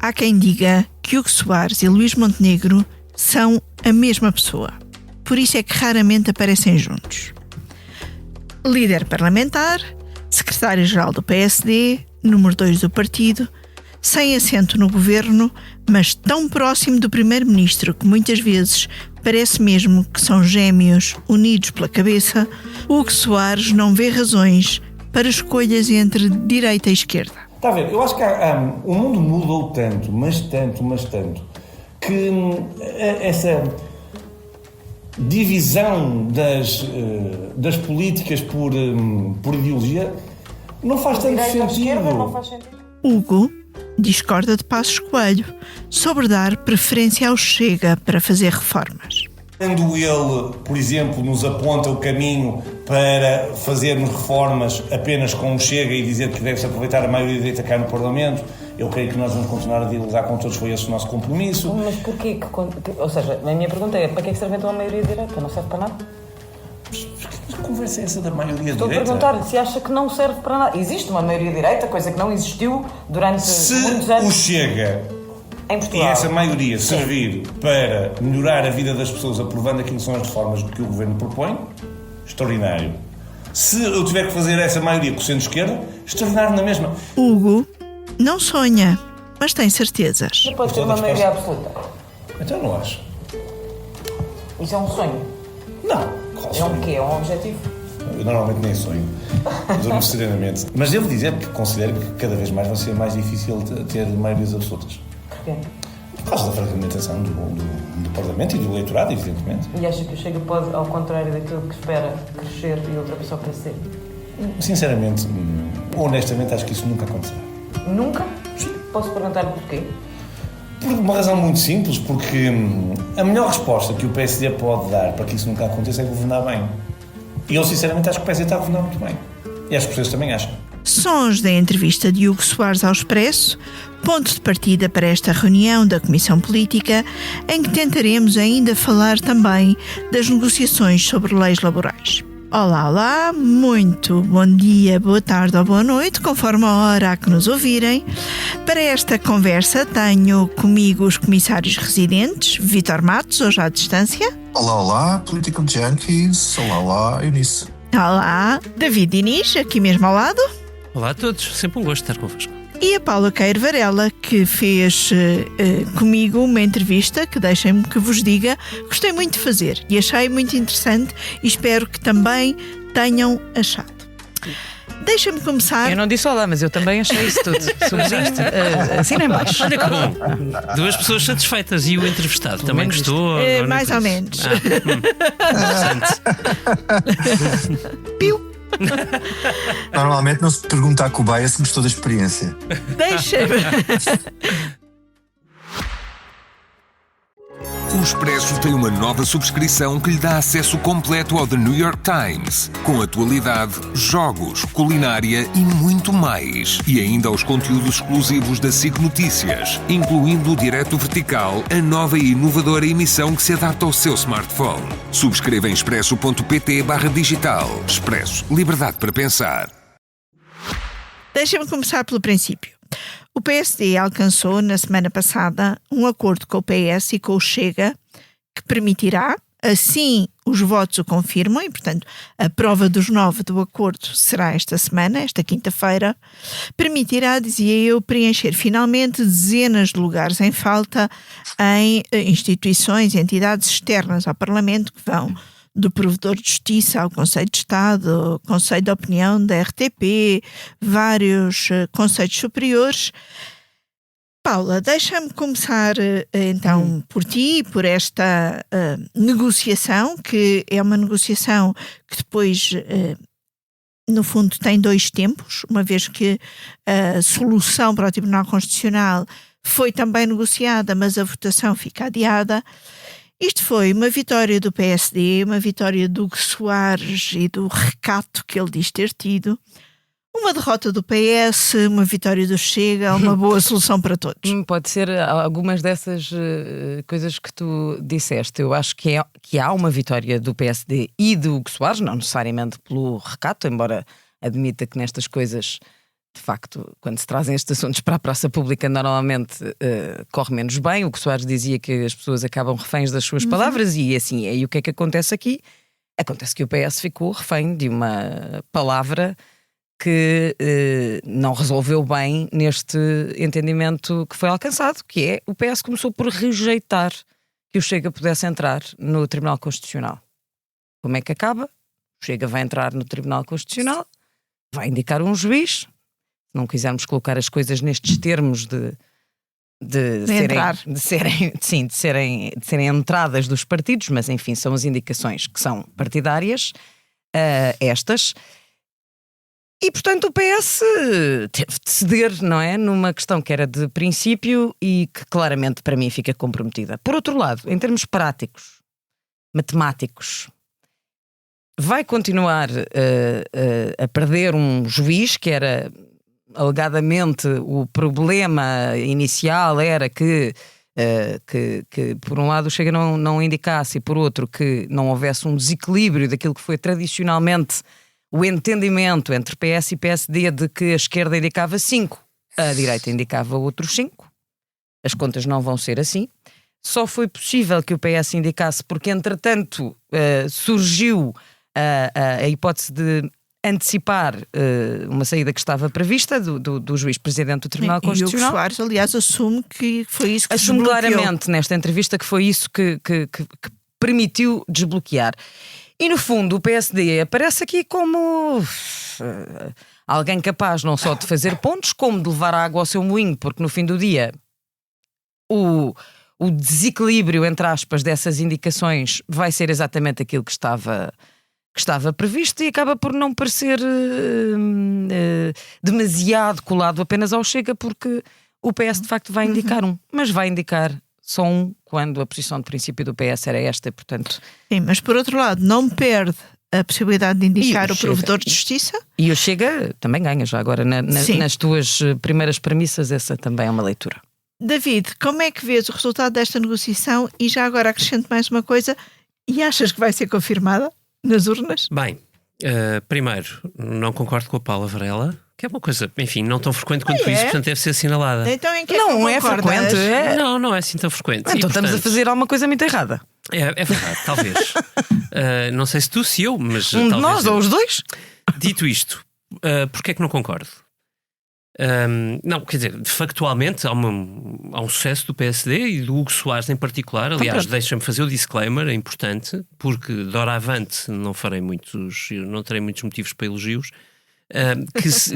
Há quem diga que Hugo Soares e Luís Montenegro são a mesma pessoa. Por isso é que raramente aparecem juntos. Líder parlamentar, secretário-geral do PSD, número 2 do partido, sem assento no governo, mas tão próximo do primeiro-ministro que muitas vezes parece mesmo que são gêmeos unidos pela cabeça, Hugo Soares não vê razões para escolhas entre direita e esquerda. Está a ver, eu acho que o mundo mudou tanto, mas tanto, que essa divisão das políticas por ideologia não faz tanto sentido. Hugo discorda de Passos Coelho sobre dar preferência ao Chega para fazer reformas. Quando ele, por exemplo, nos aponta o caminho para fazermos reformas apenas com o Chega e dizer que deve-se aproveitar a maioria direita cá no Parlamento, eu creio que nós vamos continuar a dialogar com todos, foi esse o nosso compromisso. Mas porquê? Ou seja, a minha pergunta é, para que é que serve então a maioria direita? Não serve para nada? Que conversa é essa da maioria direita? Estou a perguntar se acha que não serve para nada. Existe uma maioria direita, coisa que não existiu durante muitos anos. Se o Chega e essa maioria servir para melhorar a vida das pessoas aprovando aquilo que são as reformas que o Governo propõe, extraordinário. Se eu tiver que fazer essa maioria com o centro-esquerda, extraordinário na mesma. Hugo não sonha, mas tem certezas. Não pode ter uma maioria absoluta. Então não acho. Isso é um sonho? Não. É um quê? É um objetivo? Eu normalmente nem sonho. Durmo serenamente. Mas devo dizer que considero que cada vez mais vai ser mais difícil ter maiorias absolutas. Porquê? Por causa da fragmentação do Parlamento e do eleitorado, evidentemente. E acha que o Chega pode, ao contrário daquilo que espera, crescer e ultrapassar o PSD? Sinceramente, honestamente, acho que isso nunca acontecerá. Nunca? Sim. Posso perguntar porquê? Por uma razão muito simples, porque a melhor resposta que o PSD pode dar para que isso nunca aconteça é governar bem. E eu, sinceramente, acho que o PSD está a governar muito bem. E acho que vocês também acham. Sons da entrevista de Hugo Soares ao Expresso, ponto de partida para esta reunião da Comissão Política, em que tentaremos ainda falar também das negociações sobre leis laborais. Olá, muito bom dia, boa tarde ou boa noite, conforme a hora a que nos ouvirem. Para esta conversa tenho comigo os comissários residentes, Vítor Matos, hoje à distância. Olá, Political Junkies. Olá, Eunice. Olá, David Diniz, aqui mesmo ao lado. Olá a todos, sempre um gosto estar convosco. E a Paula Queiro Varela, que fez comigo uma entrevista que, deixem-me que vos diga, gostei muito de fazer e achei muito interessante e espero que também tenham achado. Deixa-me começar... Eu não disse olá, mas eu também achei isso tudo. Subiste, assina em baixo. Olha que bom. Duas pessoas satisfeitas e o entrevistado também gostou? Mais ou menos. Interessante. Piu. Normalmente não se pergunta à cobaia se gostou da experiência. Deixa-me. O Expresso tem uma nova subscrição que lhe dá acesso completo ao The New York Times, com atualidade, jogos, culinária e muito mais. E ainda aos conteúdos exclusivos da SIC Notícias, incluindo o Direto Vertical, a nova e inovadora emissão que se adapta ao seu smartphone. Subscreva em expresso.pt/digital. Expresso. Liberdade para pensar. Deixa-me começar pelo princípio. O PSD alcançou, na semana passada, um acordo com o PS e com o Chega que permitirá, assim os votos o confirmam, e, portanto, a prova dos 9 do acordo será esta semana, esta quinta-feira, permitirá, dizia eu, preencher finalmente dezenas de lugares em falta em instituições, entidades externas ao Parlamento que vão do Provedor de Justiça ao Conselho de Estado, ao Conselho de Opinião da RTP, vários conselhos superiores. Paula, deixa-me começar então por ti, por esta negociação, que é uma negociação que depois, no fundo, tem 2 tempos, uma vez que a solução para o Tribunal Constitucional foi também negociada, mas a votação fica adiada. Isto foi uma vitória do PSD, uma vitória do Hugo Soares e do recato que ele diz ter tido, uma derrota do PS, uma vitória do Chega, uma boa solução para todos. Pode ser algumas dessas coisas que tu disseste. Eu acho que há uma vitória do PSD e do Hugo Soares, não necessariamente pelo recato, embora admita que nestas coisas De facto, quando se trazem estes assuntos para a praça pública, normalmente corre menos bem. O que Soares dizia que as pessoas acabam reféns das suas palavras, e assim é. E o que é que acontece aqui? Acontece que o PS ficou refém de uma palavra que não resolveu bem neste entendimento que foi alcançado, que é o PS começou por rejeitar que o Chega pudesse entrar no Tribunal Constitucional. Como é que acaba? O Chega vai entrar no Tribunal Constitucional, vai indicar um juiz. Se não quisermos colocar as coisas nestes termos de serem entradas dos partidos, mas enfim, são as indicações que são partidárias, estas. E portanto o PS teve de ceder, não é? Numa questão que era de princípio e que claramente para mim fica comprometida. Por outro lado, em termos práticos, matemáticos, vai continuar a perder um juiz que era... Alegadamente, o problema inicial era que por um lado o Chega não indicasse e por outro que não houvesse um desequilíbrio daquilo que foi tradicionalmente o entendimento entre PS e PSD de que a esquerda indicava 5, a direita indicava outros 5. As contas não vão ser assim. Só foi possível que o PS indicasse porque, entretanto, surgiu a hipótese de antecipar uma saída que estava prevista do juiz-presidente do Tribunal Constitucional. E o Soares, aliás, assume que foi isso que assume claramente nesta entrevista que foi isso que permitiu desbloquear. E no fundo o PSD aparece aqui como alguém capaz não só de fazer pontos, como de levar água ao seu moinho, porque no fim do dia o desequilíbrio, entre aspas, dessas indicações vai ser exatamente aquilo que estava previsto e acaba por não parecer demasiado colado apenas ao Chega, porque o PS de facto vai indicar mas vai indicar só um quando a posição de princípio do PS era esta, portanto... Sim, mas por outro lado não perde a possibilidade de indicar o provedor de justiça. E o Chega também ganha já agora nas tuas primeiras premissas, essa também é uma leitura. David, como é que vês o resultado desta negociação? E já agora acrescento mais uma coisa, e achas que vai ser confirmada nas urnas? Bem, primeiro, não concordo com a Paula Varela, que é uma coisa, enfim, não tão frequente quanto isso, portanto deve ser assinalada. Então em que não é frequente? Não é assim tão frequente. Então estamos a fazer alguma coisa muito errada. É verdade, talvez. Não sei se tu, se eu, mas um talvez de nós ou os dois? Dito isto, porque é que não concordo? Não, quer dizer, factualmente há um sucesso do PSD e do Hugo Soares em particular. Aliás, deixa-me fazer o disclaimer, é importante, porque doravante não terei muitos motivos para elogios.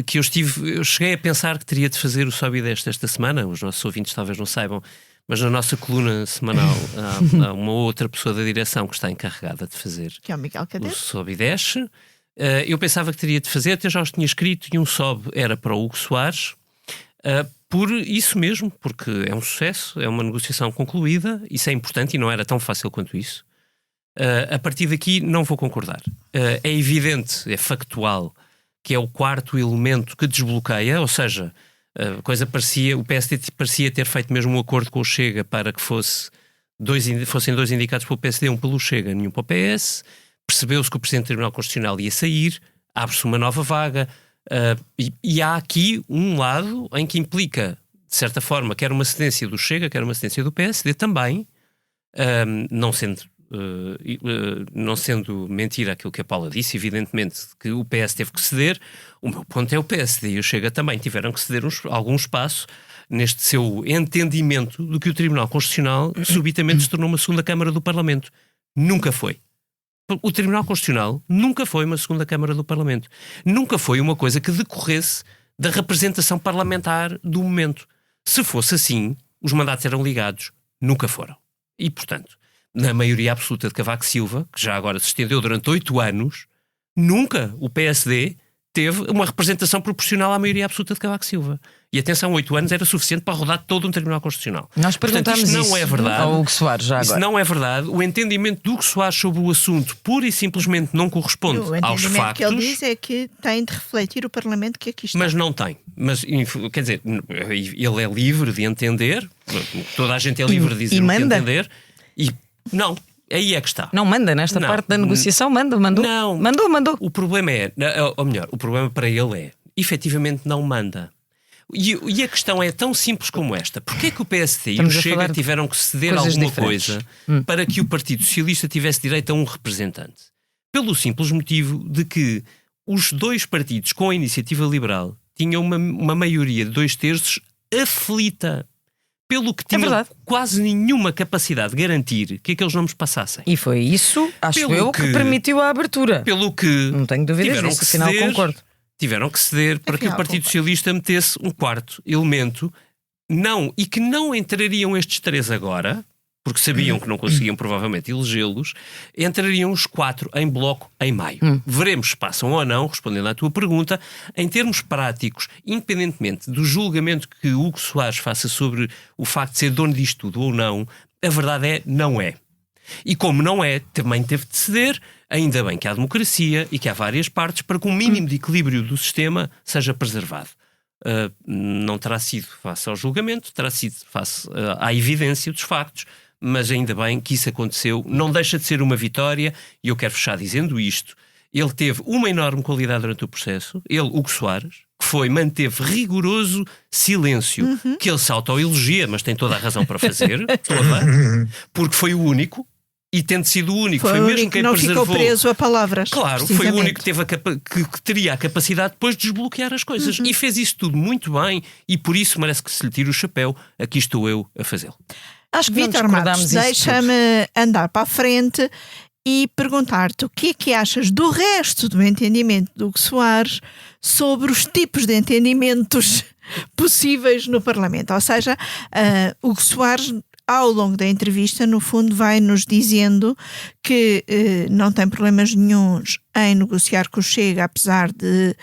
Que eu cheguei a pensar que teria de fazer o Sobe e Desce esta semana. Os nossos ouvintes talvez não saibam, mas na nossa coluna semanal há uma outra pessoa da direção que está encarregada de fazer que é o Miguel Cadeiro. O Sobe e Desce. Eu pensava que teria de fazer, até já os tinha escrito, e um sobe era para o Hugo Soares, por isso mesmo, porque é um sucesso, é uma negociação concluída, isso é importante e não era tão fácil quanto isso. A partir daqui não vou concordar. É evidente, é factual, que é o quarto elemento que desbloqueia, ou seja, o PSD parecia ter feito mesmo um acordo com o Chega para que fossem dois indicados pelo PSD, um pelo Chega, nenhum para o PS. Percebeu-se que o Presidente do Tribunal Constitucional ia sair, abre-se uma nova vaga, e há aqui um lado em que implica, de certa forma, quer uma cedência do Chega, quer uma cedência do PSD também, não sendo mentira aquilo que a Paula disse, evidentemente que o PS teve que ceder. O meu ponto é o PSD e o Chega também tiveram que ceder algum espaço neste seu entendimento do que o Tribunal Constitucional subitamente se tornou uma segunda Câmara do Parlamento. Nunca foi. O Tribunal Constitucional nunca foi uma segunda Câmara do Parlamento. Nunca foi uma coisa que decorresse da representação parlamentar do momento. Se fosse assim, os mandatos eram ligados. Nunca foram. E, portanto, na maioria absoluta de Cavaco Silva, que já agora se estendeu durante 8 anos, nunca o PSD teve uma representação proporcional à maioria absoluta de Cavaco Silva. E atenção, 8 anos era suficiente para rodar todo um Tribunal Constitucional. Nós perguntámos isso não é verdade. Ao Hugo Soares já agora. Isso não é verdade. O entendimento do Hugo Soares sobre o assunto pura e simplesmente não corresponde aos factos. O entendimento que ele diz é que tem de refletir o Parlamento que aqui está. Mas não tem. Mas, quer dizer, ele é livre de entender, toda a gente é livre de dizer o que entender. E não, aí é que está. Não manda nesta parte da negociação, mandou. Não. Mandou. O problema é, ou melhor, o problema para ele é, efetivamente não manda. E a questão é tão simples como esta. Porquê é que o PSD e o Chega tiveram que ceder alguma coisa para que o Partido Socialista tivesse direito a um representante? Pelo simples motivo de que os dois partidos com a Iniciativa Liberal tinham uma maioria de 2/3 aflita, pelo que tinham quase nenhuma capacidade de garantir que aqueles nomes passassem. E foi isso, acho eu, que permitiu a abertura. Pelo que não tenho dúvidas disso, afinal concordo. Tiveram que ceder para que o Partido Socialista metesse um quarto elemento, e que não entrariam estes 3 agora, porque sabiam que não conseguiam provavelmente elegê-los, entrariam os 4 em bloco em maio. Veremos se passam ou não, respondendo à tua pergunta. Em termos práticos, independentemente do julgamento que Hugo Soares faça sobre o facto de ser dono disto tudo ou não, a verdade é, não é. E como não é, também teve de ceder. Ainda bem que há democracia e que há várias partes para que um mínimo de equilíbrio do sistema seja preservado. Não terá sido face ao julgamento, terá sido face à evidência dos factos, mas ainda bem que isso aconteceu. Não deixa de ser uma vitória, e eu quero fechar dizendo isto. Ele teve uma enorme qualidade durante o processo, Hugo Soares, que manteve rigoroso silêncio, que ele se autoelogia, mas tem toda a razão para fazer, porque foi o único. E tendo sido o único, foi mesmo quem não preservou. Ficou preso a palavras. Claro, foi o único que teria a capacidade depois de desbloquear as coisas. E fez isso tudo muito bem, e por isso merece que se lhe tire o chapéu. Aqui estou eu a fazê-lo. Acho que Vítor Matos, deixa-me andar para a frente e perguntar-te o que é que achas do resto do entendimento do Hugo Soares sobre os tipos de entendimentos possíveis no Parlamento. Ou seja, Hugo Soares, ao longo da entrevista, no fundo, vai-nos dizendo que não tem problemas nenhuns em negociar com o Chega, apesar de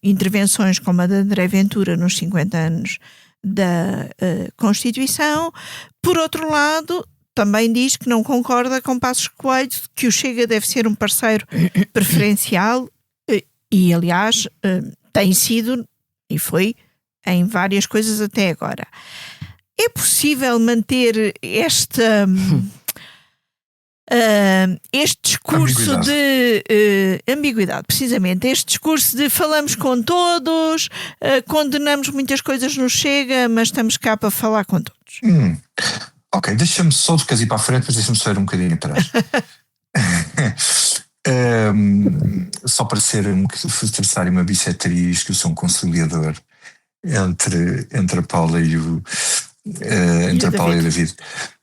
intervenções como a de André Ventura nos 50 anos da Constituição. Por outro lado, também diz que não concorda com Passos Coelho, que o Chega deve ser um parceiro preferencial e, aliás, tem sido e foi em várias coisas até agora. É possível manter este discurso de ambiguidade, precisamente, este discurso de falamos com todos, condenamos muitas coisas no Chega, mas estamos cá para falar com todos? Ok, deixa-me só de ir para a frente, mas deixa-me só ir um bocadinho atrás. Só para ser uma bissetriz, que eu sou um conciliador entre a Paula e o David.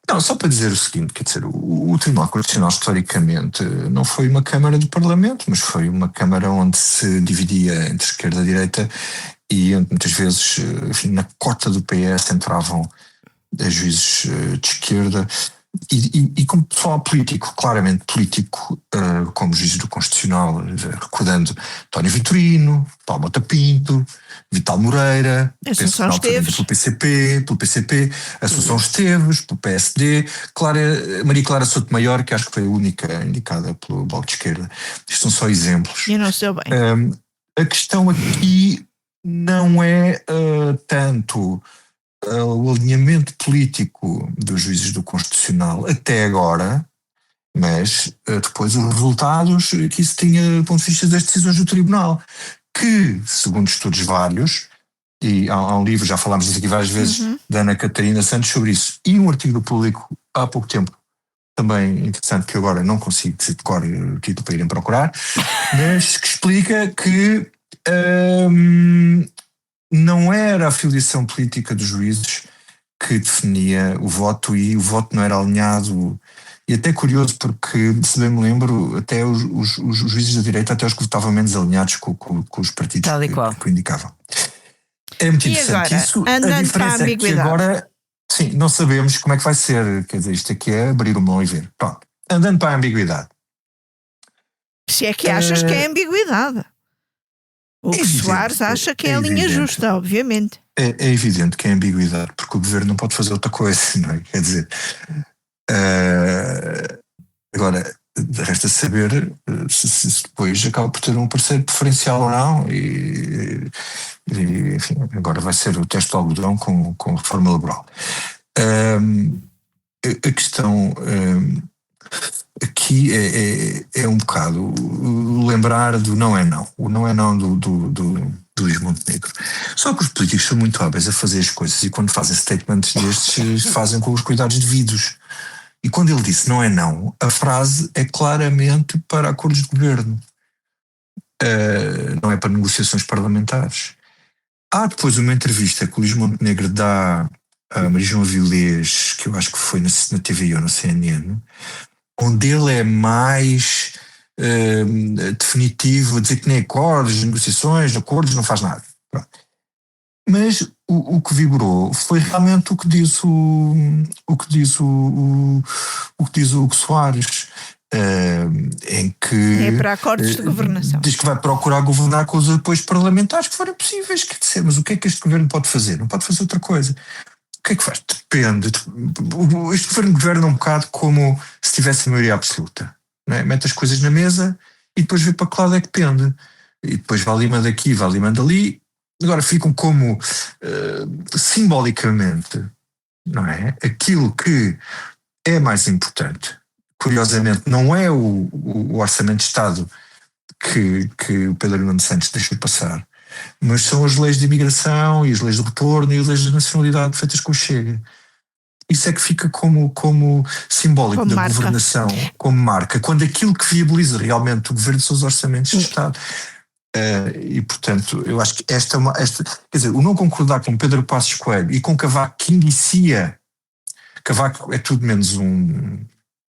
Não, só para dizer o seguinte, quer dizer, o Tribunal Constitucional historicamente não foi uma Câmara do Parlamento, mas foi uma Câmara onde se dividia entre esquerda e direita, e onde muitas vezes, enfim, na cota do PS entravam juízes de esquerda e como pessoal político, claramente político, como juízes do Constitucional, recordando António Vitorino, Paulo Mota Pinto, Vital Moreira, Assunção Esteves, pelo PCP, Assunção Esteves, pelo PSD, Maria Clara Sotomayor, que acho que foi a única indicada pelo Bloco de Esquerda. Isto são só exemplos. Eu não sei bem. A questão aqui não é tanto o alinhamento político dos juízes do Constitucional até agora, mas depois os resultados que isso tinha do ponto de vista das decisões do Tribunal, que, segundo estudos vários, e há um livro, já falámos disso aqui várias vezes, da Ana Catarina Santos sobre isso, e um artigo do Público há pouco tempo, também interessante, que eu agora não consigo dizer de cor o título para irem procurar, mas que explica que não era a filiação política dos juízes que definia o voto, e o voto não era alinhado. E até curioso, porque, se bem me lembro, até os juízes da direita, até os que votavam menos alinhados com os partidos que o indicavam. É muito interessante agora, isso. A diferença é que agora, sim, não sabemos como é que vai ser. Quer dizer, isto aqui é abrir o mão e ver. Pronto, andando para a ambiguidade. Se é que achas que é ambiguidade. O Soares acha que é a linha justa, obviamente. É evidente que é ambiguidade, porque o governo não pode fazer outra coisa, não é? Quer dizer, agora, resta saber se depois acaba por ter um parceiro preferencial ou não, e enfim, agora vai ser o teste do algodão com reforma laboral. A questão aqui é um bocado lembrar do não é não. O não é não do Luís Montenegro. Só que os políticos são muito hábeis a fazer as coisas e quando fazem statements destes fazem com os cuidados devidos. E quando ele disse não é não, a frase é claramente para acordos de governo. Não é para negociações parlamentares. Há depois uma entrevista que o Luís Montenegro dá a Maria João Avilés, que eu acho que foi na TVI ou na CNN, onde ele é mais definitivo, a dizer que nem acordos, negociações, acordos, não faz nada. Pronto. Mas o que vigorou foi realmente o que diz o Hugo Soares, em que é para acordos de governação. Diz que vai procurar governar com os apoios parlamentares que forem possíveis. Quer dizer, mas o que é que este governo pode fazer? Não pode fazer outra coisa. O que é que faz? Depende. Este governo governa um bocado como se tivesse maioria absoluta. Não é? Mete as coisas na mesa e depois vê para que lado é que pende. E depois vai limando aqui, vai limando ali. Agora ficam como simbolicamente, não é? Aquilo que é mais importante. Curiosamente, não é o Orçamento de Estado que o Pedro Nuno Santos deixou passar, mas são as leis de imigração e as leis de retorno e as leis de nacionalidade feitas com o Chega. Isso é que fica como simbólico como da marca. Governação, como marca, quando aquilo que viabiliza realmente o governo são os orçamentos de Estado. E portanto, eu acho que quer dizer, o não concordar com Pedro Passos Coelho e com Cavaco, que inicia, Cavaco é tudo menos um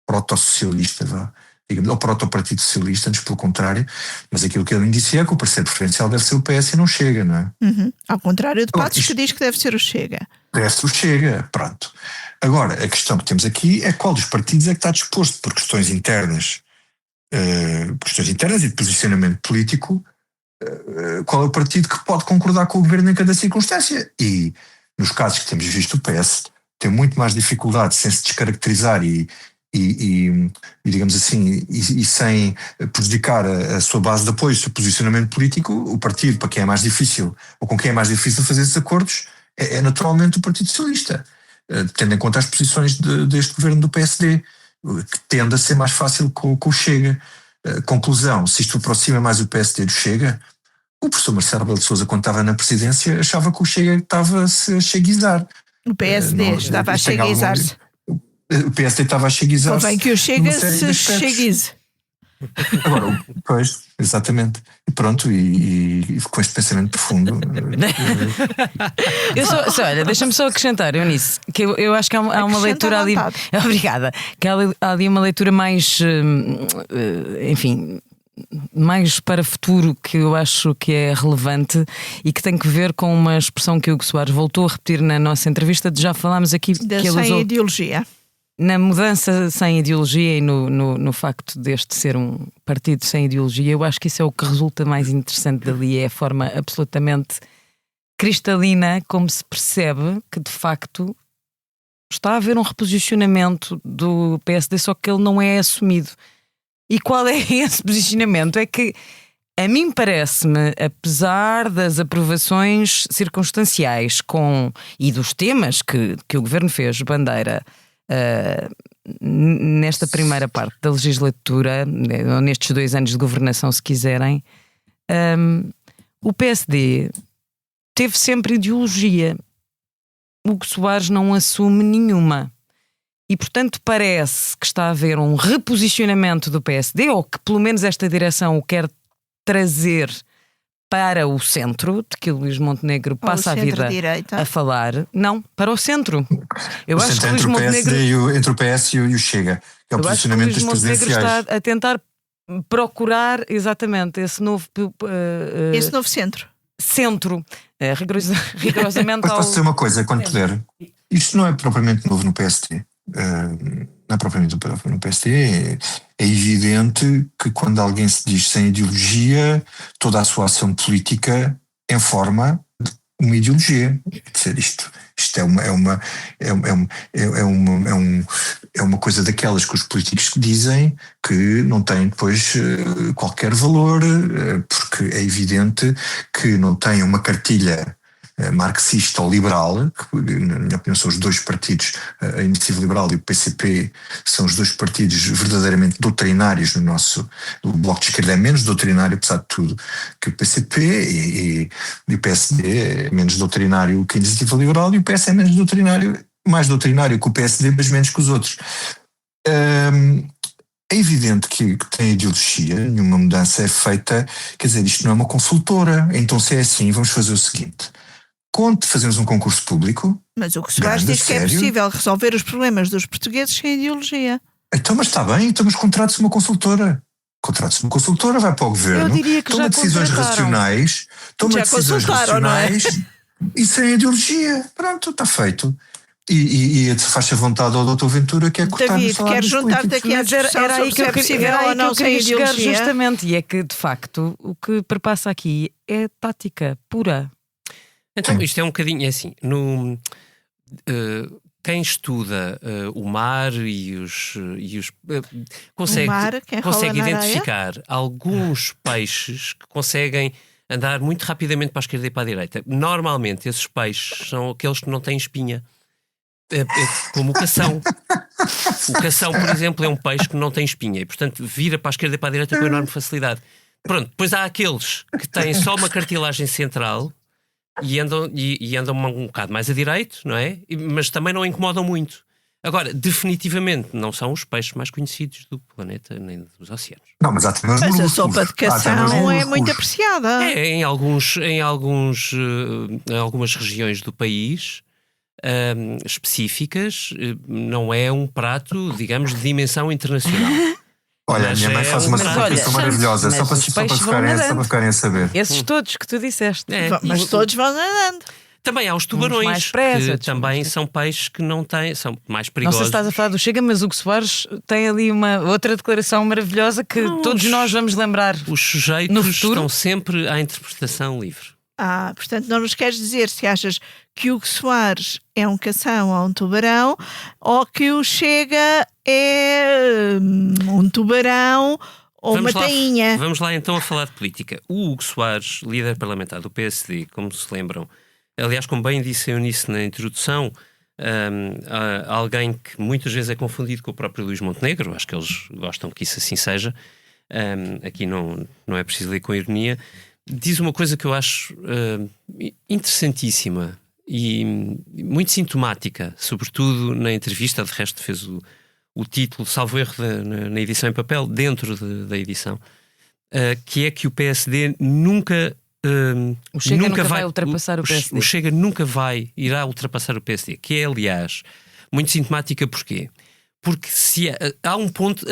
proto-socialista, digamos, ou proto-partido socialista, antes pelo contrário, mas aquilo que ele indicia é que o parceiro preferencial deve ser o PS e não Chega, não é? Uhum. Ao contrário de Passos, que diz que deve ser o Chega. Deve ser o Chega, pronto. Agora, a questão que temos aqui é qual dos partidos é que está disposto, por questões internas e de posicionamento político, qual é o partido que pode concordar com o governo em cada circunstância. E nos casos que temos visto, o PS tem muito mais dificuldade sem se descaracterizar e digamos assim, e sem prejudicar a sua base de apoio, o seu posicionamento político. O partido para quem é mais difícil, ou com quem é mais difícil fazer esses acordos, é naturalmente o Partido Socialista, tendo em conta as posições deste governo do PSD, que tende a ser mais fácil com o Chega. Conclusão, se isto aproxima mais o PSD do Chega, o professor Marcelo Rebelo de Sousa, quando estava na presidência, achava que o Chega estava-se a cheguizar. O PSD estava a cheguizar-se. O PSD estava a cheguizar-se. Convém que o Chega se cheguize. Agora, pois, exatamente. E pronto, e com este pensamento profundo. Olha, deixa-me só acrescentar, Eunice, que eu acho que há uma leitura ali. Obrigada. Que há ali uma leitura mais, enfim, mais para o futuro, que eu acho que é relevante e que tem que ver com uma expressão que o Hugo Soares voltou a repetir na nossa entrevista. Já falámos aqui que ele usou ideologia. Na mudança sem ideologia e no facto deste ser um partido sem ideologia. Eu acho que isso é o que resulta mais interessante dali, é a forma absolutamente cristalina como se percebe que de facto está a haver um reposicionamento do PSD, só que ele não é assumido. E qual é esse posicionamento? É que a mim parece-me, apesar das aprovações circunstanciais e dos temas que o Governo fez bandeira nesta primeira parte da legislatura, ou nestes 2 anos de governação, se quiserem, o PSD teve sempre ideologia. O Hugo Soares não assume nenhuma. E, portanto, parece que está a haver um reposicionamento do PSD, ou que pelo menos esta direção o quer trazer para o centro, de que o Luís Montenegro passa a vida a falar. Não, para o centro. Eu acho que o Luís Montenegro entre o PS e o Chega, que é o posicionamento dos presidenciais. O Luís Montenegro está a tentar procurar exatamente esse novo centro. Rigorosamente. Mas posso dizer uma coisa, quando puder. Isto não é propriamente novo no PSD. Não é propriamente no PSD. É evidente que quando alguém se diz sem ideologia, toda a sua ação política informa uma ideologia. Quer dizer, isto é uma coisa daquelas que os políticos dizem que não têm depois qualquer valor, porque é evidente que não têm uma cartilha marxista ou liberal, que na minha opinião são os dois partidos, a Iniciativa Liberal e o PCP, são os dois partidos verdadeiramente doutrinários no nosso. O Bloco de Esquerda é menos doutrinário, apesar de tudo, que o PCP, e o PSD é menos doutrinário que a Iniciativa Liberal, e o PS é menos doutrinário, mais doutrinário que o PSD, mas menos que os outros. É evidente que tem ideologia, nenhuma mudança é feita, quer dizer, isto não é uma consultora, então se é assim, vamos fazer o seguinte, fazemos um concurso público. Mas o que Soares diz que é possível resolver os problemas dos portugueses sem ideologia. Então, mas está bem, então mas contrate-se uma consultora. Vai para o governo, Eu diria que toma decisões racionais, e sem ideologia, pronto, está feito. E faz-se a vontade ao Dr. Ventura, que é cortar David, o salário quer juntar-te aqui à discussão era aí que eu queria chegar justamente, e é que de facto o que perpassa aqui é tática pura. Então isto é um bocadinho assim, quem estuda o mar consegue identificar alguns peixes que conseguem andar muito rapidamente para a esquerda e para a direita. Normalmente esses peixes são aqueles que não têm espinha. Como o cação. O cação, por exemplo, é um peixe que não tem espinha e, portanto, vira para a esquerda e para a direita com enorme facilidade. Pronto, depois há aqueles que têm só uma cartilagem central e andam um bocado mais a direito, não é? Mas também não incomodam muito. Agora, definitivamente, não são os peixes mais conhecidos do planeta nem dos oceanos. Não, mas a sopa de cação é muito apreciada. Em algumas regiões do país específicas, não é um prato, digamos, de dimensão internacional. Olha, a minha mãe faz uma sopa maravilhosa, só para ficarem a saber. Esses todos que tu disseste. Mas todos vão nadando. Também há os tubarões, que também são peixes que não têm, são mais perigosos. Não sei se estás a falar do Chega, mas o Hugo Soares tem ali uma outra declaração maravilhosa que todos nós vamos lembrar. Os sujeitos estão sempre à interpretação livre. Portanto, não nos queres dizer se achas que o Hugo Soares é um cação ou um tubarão, ou que o Chega é um tubarão ou uma tainha. Vamos lá então a falar de política. O Hugo Soares, líder parlamentar do PSD, como se lembram, aliás, como bem disse eu nisso na introdução, alguém que muitas vezes é confundido com o próprio Luís Montenegro, acho que eles gostam que isso assim seja, aqui não é preciso ler com ironia, diz uma coisa que eu acho interessantíssima e muito sintomática, sobretudo na entrevista, de resto fez o título, salvo erro, na edição em papel, dentro da edição, que é que o PSD nunca... o Chega nunca vai ultrapassar o PSD. O Chega irá ultrapassar o PSD, que é, aliás, muito sintomática. Porquê? Porque há um ponto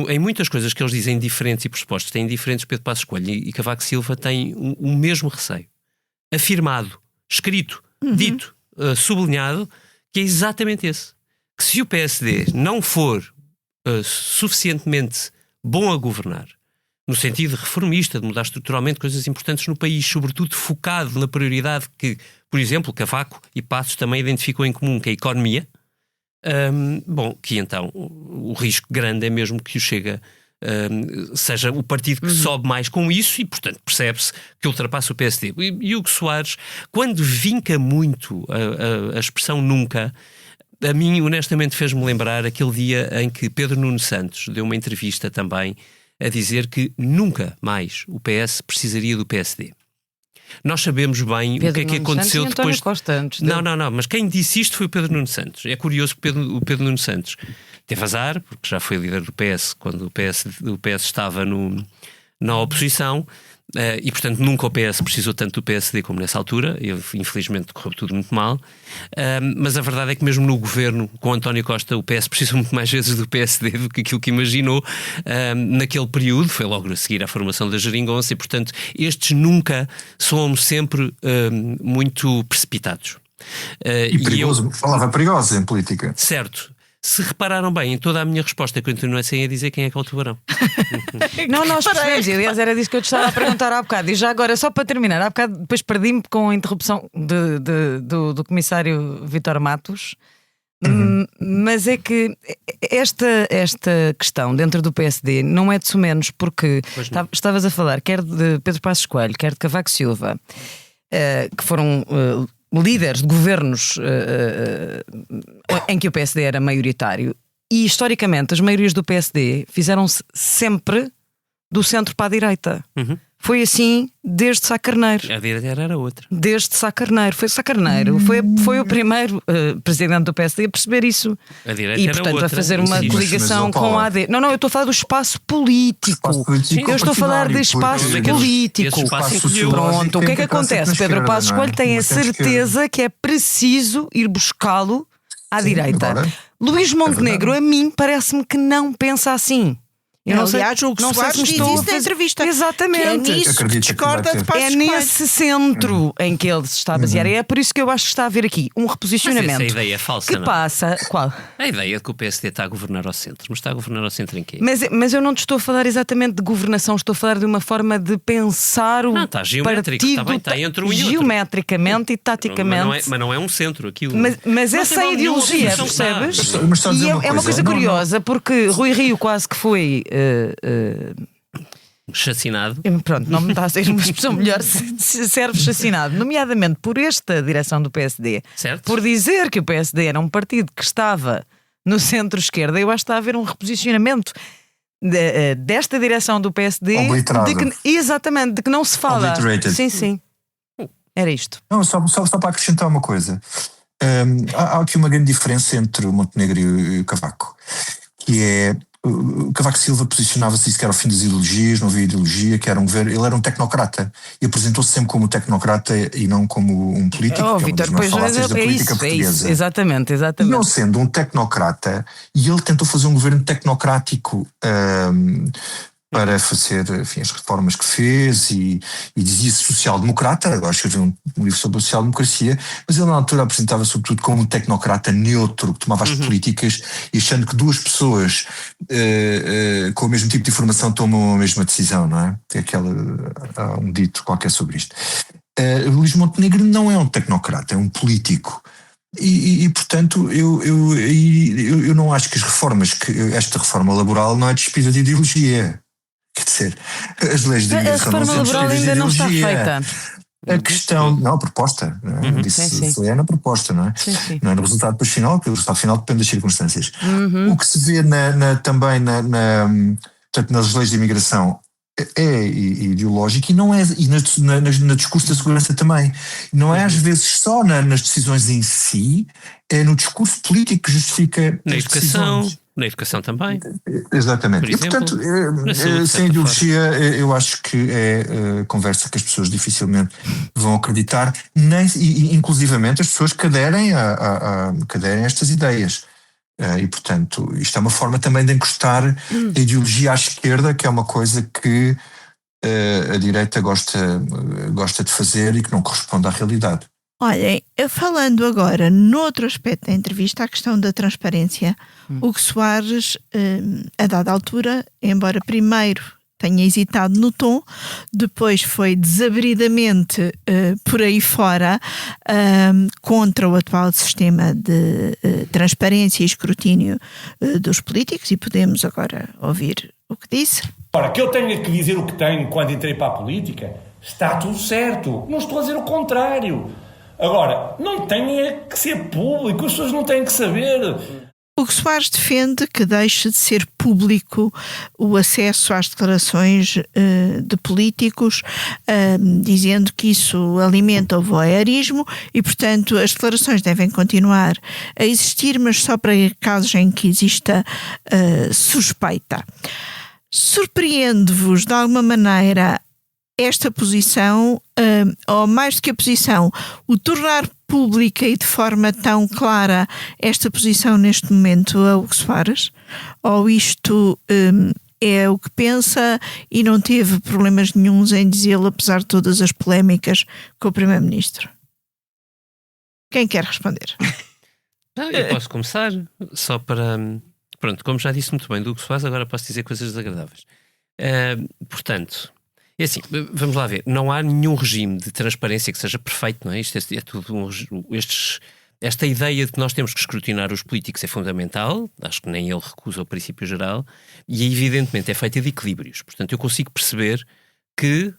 em muitas coisas que eles dizem diferentes e pressupostos, têm diferentes. Pedro Passos Coelho e Cavaco Silva têm o mesmo receio, afirmado, escrito, dito, sublinhado, que é exatamente esse: que se o PSD não for suficientemente bom a governar, no sentido reformista, de mudar estruturalmente coisas importantes no país, sobretudo focado na prioridade que, por exemplo, Cavaco e Passos também identificam em comum, que é a economia, que então o risco grande é mesmo que o Chega seja o partido que sobe mais com isso e, portanto, percebe-se que ultrapassa o PSD. E o Hugo Soares, quando vinca muito a expressão nunca, a mim honestamente fez-me lembrar aquele dia em que Pedro Nuno Santos deu uma entrevista também a dizer que nunca mais o PS precisaria do PSD. Nós sabemos bem o que é que aconteceu depois. Não, mas quem disse isto foi o Pedro Nuno Santos. É curioso que o Pedro Nuno Santos teve azar, porque já foi líder do PS quando o PS estava na oposição, e portanto nunca o PS precisou tanto do PSD como nessa altura. Infelizmente correu tudo muito mal, mas a verdade é que mesmo no governo com António Costa o PS precisou muito mais vezes do PSD do que aquilo que imaginou naquele período. Foi logo a seguir à formação da Geringonça e portanto estes nunca soam sempre muito precipitados. E perigoso, falava perigoso em política. Certo. Se repararam bem, em toda a minha resposta, continuei sem a dizer quem é que é o tubarão. Não, nós percebemos, aliás, era disso que eu te estava a perguntar há bocado. E já agora, só para terminar, há bocado depois perdi-me com a interrupção do comissário Vítor Matos. Mas é que esta questão dentro do PSD não é de sumenos, porque estavas a falar quer de Pedro Passos Coelho, quer de Cavaco Silva. que foram líderes de governos em que o PSD era maioritário. E historicamente as maiorias do PSD fizeram-se sempre do centro para a direita. Foi assim desde Sá Carneiro. A direita era outra. Desde Sá Carneiro. Foi Sá Carneiro. Foi o primeiro presidente do PSD a perceber isso. A direita e, portanto, a fazer uma coligação com a AD. Não, eu estou a falar do espaço político. Eu estou a falar de espaço político. Pronto, o que é que acontece? Pedro Passos Coelho tem a certeza que é preciso ir buscá-lo à direita. Luís Montenegro, a mim, parece-me que não pensa assim. Aliás, o que Soares diz isso na entrevista. Exatamente. Que é nisso que discorda de Passos Coelho. É nesse centro em que ele se está a basear. É por isso que eu acho que está a haver aqui um reposicionamento. Mas essa ideia é falsa, que não? Passa. Qual? A ideia de que o PSD está a governar ao centro. Mas está a governar ao centro em quê? Mas eu não te estou a falar exatamente de governação, estou a falar de uma forma de pensar o está geométrico, partido. Está bem, está entre um e outro. Geometricamente e taticamente. Mas não é um centro aquilo. Mas essa ideologia, percebes? E é uma coisa curiosa, porque Rui Rio quase que foi chacinado. Pronto, não me está a ser uma expressão melhor, serve chacinado, nomeadamente por esta direção do PSD, certo? Por dizer que o PSD era um partido que estava no centro-esquerda. Eu acho que está a haver um reposicionamento desta direção do PSD exatamente, de que não se fala. Sim. Era isto. Não, só para acrescentar uma coisa. Há aqui uma grande diferença entre o Montenegro e o Cavaco, que é o Cavaco Silva posicionava-se que era o fim das ideologias, não havia ideologia, que era um governo. Ele era um tecnocrata e apresentou-se sempre como tecnocrata e não como um político. Vitor, pois é isso, exatamente. E não sendo um tecnocrata, e ele tentou fazer um governo tecnocrático para fazer, enfim, as reformas que fez e dizia-se social-democrata. Agora escreveu um livro sobre a social-democracia, mas ele na altura apresentava sobretudo como um tecnocrata neutro que tomava as políticas e achando que duas pessoas com o mesmo tipo de informação tomam a mesma decisão, não é? Tem há um dito qualquer sobre isto. Luís Montenegro não é um tecnocrata, é um político. E portanto, eu não acho que esta reforma laboral não é despida de ideologia. Quer dizer, as leis de imigração não são despidas de ainda não está feita. A questão, não, a proposta, não é? Foi na proposta, não é? Sim. Não é no resultado final, porque o resultado final depende das circunstâncias. O que se vê também portanto, nas leis de imigração é ideológico e não é, e no discurso da segurança também. Não é às vezes só nas decisões em si, é no discurso político que justifica na as educação. decisões. Na educação também. Exatamente. Por exemplo, e portanto, sem ideologia, eu acho que é conversa que as pessoas dificilmente vão acreditar, inclusivamente as pessoas que aderem a estas ideias. E portanto, isto é uma forma também de encostar a ideologia à esquerda, que é uma coisa que a direita gosta de fazer e que não corresponde à realidade. Olhem, falando agora noutro aspecto da entrevista, a questão da transparência, o que Soares, a dada altura, embora primeiro tenha hesitado no tom, depois foi desabridamente por aí fora contra o atual sistema de transparência e escrutínio dos políticos, e podemos agora ouvir o que disse. Ora, que eu tenha que dizer o que tenho quando entrei para a política, está tudo certo, não estou a dizer o contrário. Agora, não tem que ser público, as pessoas não têm que saber. O que Soares defende que deixe de ser público o acesso às declarações de políticos, dizendo que isso alimenta o voyeurismo e, portanto, as declarações devem continuar a existir, mas só para casos em que exista suspeita. Surpreende-vos, de alguma maneira, esta posição, ou mais do que a posição, o tornar pública e de forma tão clara esta posição neste momento a Hugo Soares? Ou isto é o que pensa e não teve problemas nenhuns em dizê-lo, apesar de todas as polémicas com o Primeiro-Ministro? Quem quer responder? Eu posso começar, só para... Pronto, como já disse muito bem do Hugo Soares, agora posso dizer coisas desagradáveis. Portanto... É assim, vamos lá ver, não há nenhum regime de transparência que seja perfeito, não é? Isto é tudo esta ideia de que nós temos que escrutinar os políticos é fundamental, acho que nem ele recusa o princípio geral, e evidentemente é feita de equilíbrios. Portanto, eu consigo perceber que